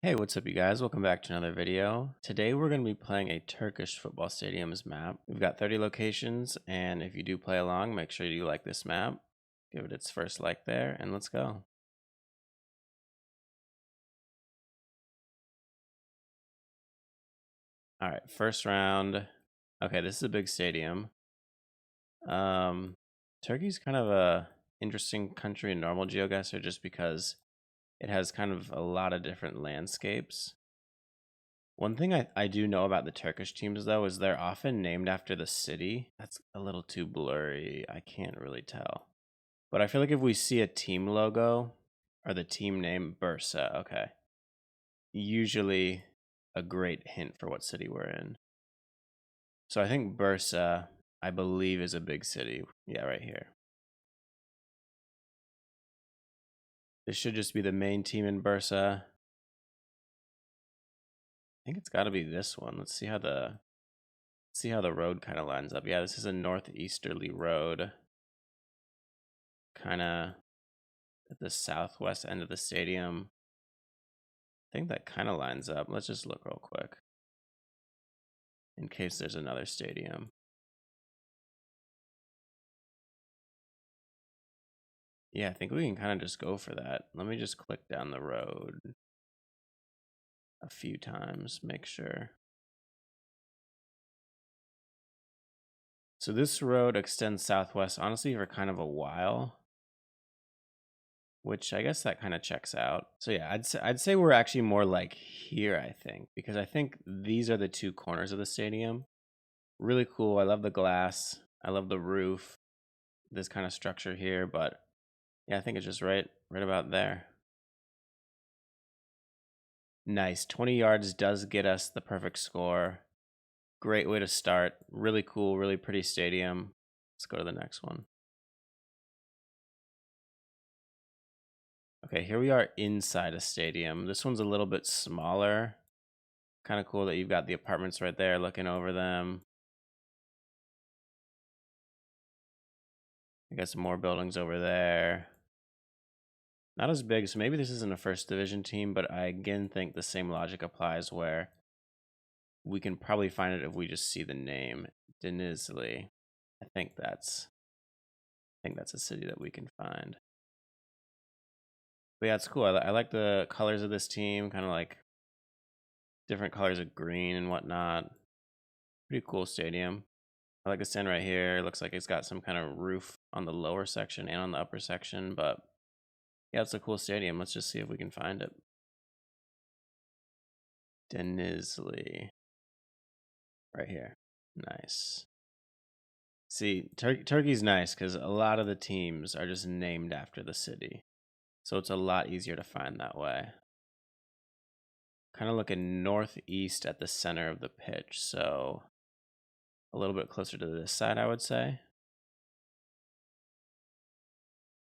Hey, what's up you guys? Welcome back to another video. Today we're going to be playing a Turkish football stadiums map. We've got 30 locations, and if you do play along, make sure you like this map. Give it its first like there, and let's go. Alright, first round. Okay, this is a big stadium. Turkey's kind of a interesting country in normal Geoguessr just because it has kind of a lot of different landscapes. One thing I do know about the Turkish teams, though, is they're often named after the city. That's a little too blurry. I can't really tell. But I feel like if we see a team logo or the team name, Bursa, okay, usually a great hint for what city we're in. So I think Bursa, I believe, is a big city. Yeah, right here. This should just be the main team in Bursa. I think it's got to be this one. Let's see how the road kind of lines up. Yeah, this is a northeasterly road, kind of at the southwest end of the stadium. I think that kind of lines up. Let's just look real quick in case there's another stadium. Yeah, I think we can kind of just go for that. Let me just click down the road a few times, make sure. So this road extends southwest, honestly, for kind of a while, which I guess that kind of checks out. So yeah, I'd say we're actually more like here, I think, because I think these are the two corners of the stadium. Really cool. I love the glass. I love the roof, this kind of structure here, but yeah, I think it's just right about there. Nice. 20 yards does get us the perfect score. Great way to start. Really cool, really pretty stadium. Let's go to the next one. Okay, here we are inside a stadium. This one's a little bit smaller. Kind of cool that you've got the apartments right there looking over them. You got some more buildings over there. Not as big, so maybe this isn't a first division team, but I again think the same logic applies where we can probably find it if we just see the name. Denizli. I think that's a city that we can find. But yeah, it's cool. I like the colors of this team, kind of like different colors of green and whatnot. Pretty cool stadium. I like the stand right here. It looks like it's got some kind of roof on the lower section and on the upper section, but yeah, it's a cool stadium. Let's just see if we can find it. Denizli. Right here. Nice. See, Turkey's nice because a lot of the teams are just named after the city. So it's a lot easier to find that way. Kind of looking northeast at the center of the pitch, so a little bit closer to this side, I would say.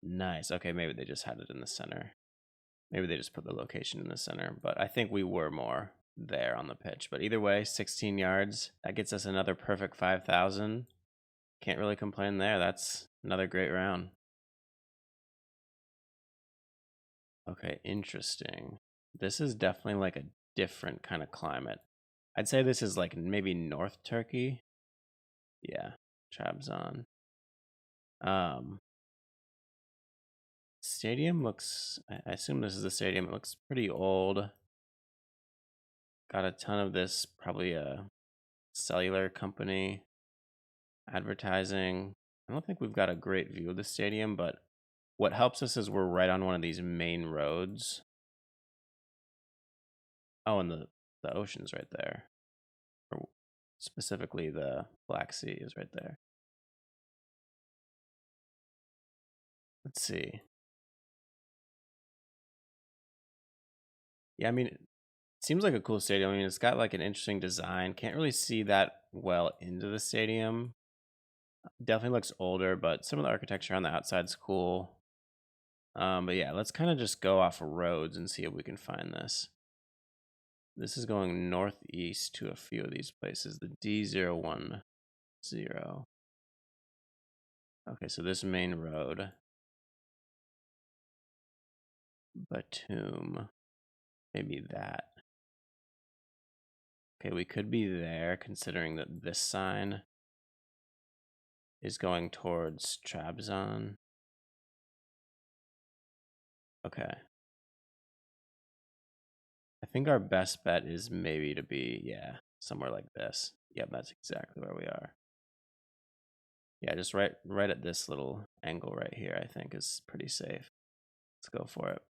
Nice. Okay, maybe they just had it in the center. Maybe they just put the location in the center, but I think we were more there on the pitch. But either way, 16 yards. That gets us another perfect 5,000. Can't really complain there. That's another great round. Okay, interesting. This is definitely like a different kind of climate. I'd say this is like maybe North Turkey. Yeah, Trabzon. Stadium looks, I assume this is the stadium. It looks pretty old. Got a ton of this, probably a cellular company advertising. I don't think we've got a great view of the stadium, but what helps us is we're right on one of these main roads. Oh, and the ocean's right there. Or specifically, the Black Sea is right there. Let's see. Yeah, I mean, it seems like a cool stadium. I mean, it's got like an interesting design. Can't really see that well into the stadium. Definitely looks older, but some of the architecture on the outside's cool. But yeah, let's kind of just go off roads and see if we can find this. This is going northeast to a few of these places. The D010. Okay, so this main road. Batum. maybe that. Okay, we could be there considering that this sign is going towards Trabzon. Okay. I think our best bet is maybe to be, yeah, somewhere like this. Yep, that's exactly where we are. Yeah, just right at this little angle right here, I think is pretty safe. Let's go for it.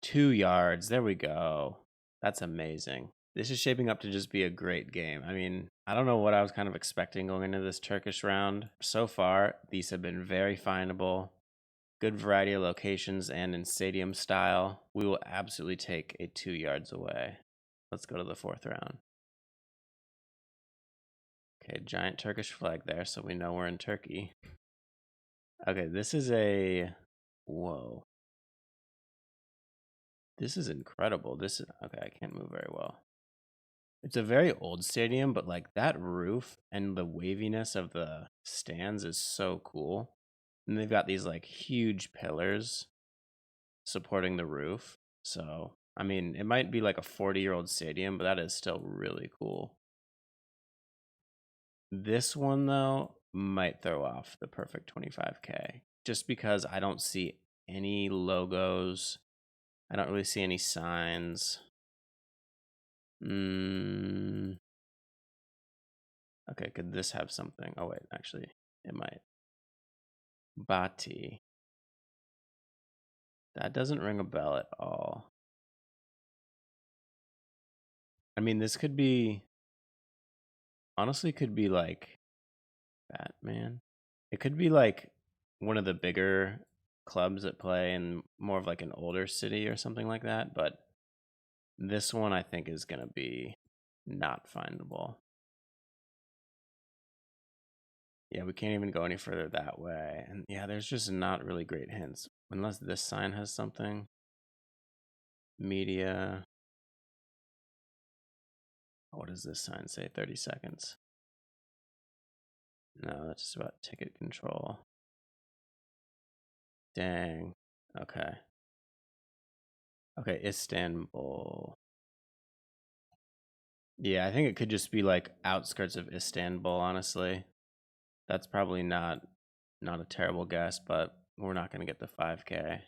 2 yards. There we go. That's amazing. This is shaping up to just be a great game. I mean, I don't know what I was kind of expecting going into this Turkish round. So far, these have been very findable. Good variety of locations and in stadium style. We will absolutely take a 2 yards away. Let's go to the 4th round. Okay, giant Turkish flag there, so we know we're in Turkey. Okay, this is a... Whoa. This is incredible. This is... Okay, I can't move very well. It's a very old stadium, but like that roof and the waviness of the stands is so cool. And they've got these like huge pillars supporting the roof. So, I mean, it might be like a 40-year-old stadium, but that is still really cool. This one, though, might throw off the perfect 25K just because I don't see any logos. I don't really see any signs. Okay, could this have something? Oh, wait, actually, it might. Bati. That doesn't ring a bell at all. I mean, this could be... Honestly, could be like Batman. It could be like one of the bigger clubs that play in more of like an older city or something like that. But this one I think is going to be not findable. Yeah, we can't even go any further that way. And yeah, there's just not really great hints. Unless this sign has something. Media. What does this sign say? 30 seconds. No, that's just about ticket control. Dang. Okay. Okay, Istanbul. Yeah, I think it could just be like outskirts of Istanbul, honestly. That's probably not a terrible guess, but we're not going to get the 5K.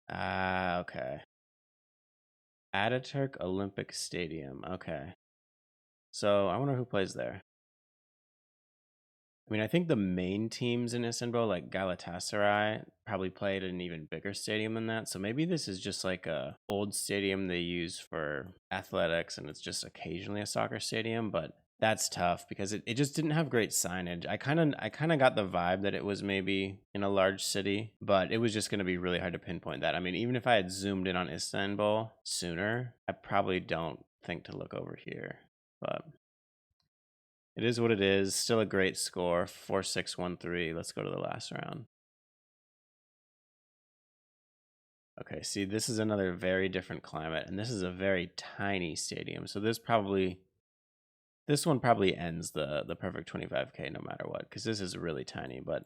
Ah, okay. Ataturk Olympic Stadium. Okay. So I wonder who plays there. I mean, I think the main teams in Istanbul, like Galatasaray, probably played at an even bigger stadium than that. So maybe this is just like a old stadium they use for athletics, and it's just occasionally a soccer stadium. But that's tough because it just didn't have great signage. I kind of got the vibe that it was maybe in a large city, but it was just going to be really hard to pinpoint that. I mean, even if I had zoomed in on Istanbul sooner, I probably don't think to look over here. But it is what it is. Still a great score. 4-6-1-3. Let's go to the last round. Okay, see, this is another very different climate, and this is a very tiny stadium. So this one probably ends the perfect 25K no matter what, because this is really tiny. But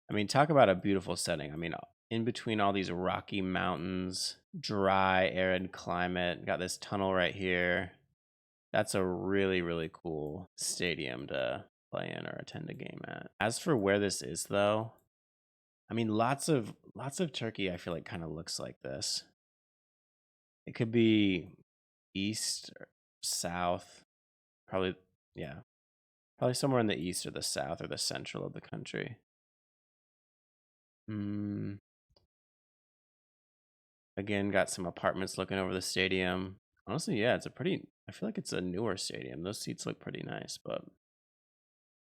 I mean, talk about a beautiful setting. I mean, in between all these rocky mountains, dry, arid climate, got this tunnel right here. That's a really, really cool stadium to play in or attend a game at. As for where this is, though, I mean, lots of Turkey, I feel like kind of looks like this. It could be east or south, probably, yeah, probably somewhere in the east or the south or the central of the country. Again, got some apartments looking over the stadium. Honestly, yeah, I feel like it's a newer stadium. Those seats look pretty nice, but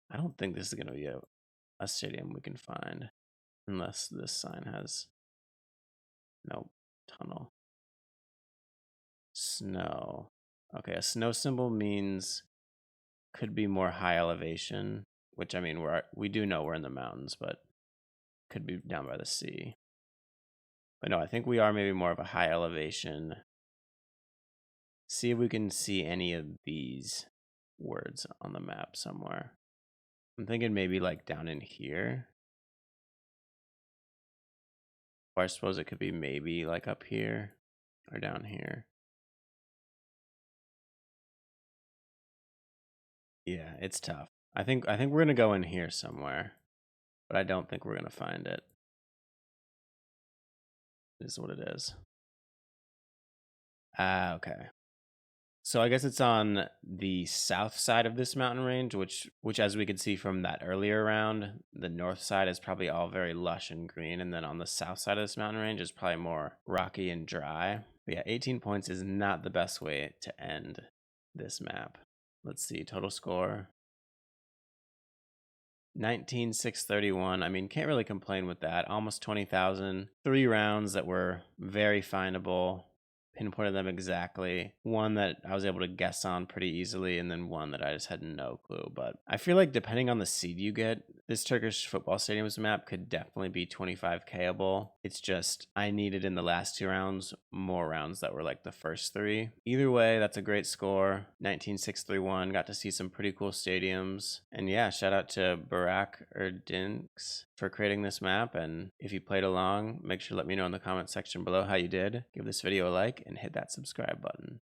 I don't think this is going to be a stadium we can find unless this sign has no tunnel. Snow. Okay, a snow symbol means could be more high elevation, which I mean we do know we're in the mountains, but could be down by the sea. But no, I think we are maybe more of a high elevation. See if we can see any of these words on the map somewhere. I'm thinking maybe like down in here. Or I suppose it could be maybe like up here or down here. Yeah, it's tough. I think we're gonna go in here somewhere, but I don't think we're gonna find it. This is what it is. Ah, okay. So I guess it's on the south side of this mountain range, which as we could see from that earlier round, the north side is probably all very lush and green, and then on the south side of this mountain range is probably more rocky and dry. But yeah, 18 points is not the best way to end this map. Let's see, total score. 19,631. I mean, can't really complain with that. Almost 20,000. 3 rounds that were very findable. Pinpointed them exactly. One that I was able to guess on pretty easily, and then one that I just had no clue. But I feel like depending on the seed you get, this Turkish football stadiums map could definitely be 25K-able. It's just I needed in the last 2 rounds more rounds that were like the first 3. Either way, that's a great score. 19,631. Got to see some pretty cool stadiums. And yeah, shout out to Barak or Dinks for creating this map. And if you played along, make sure to let me know in the comment section below how you did. Give this video a like and hit that subscribe button.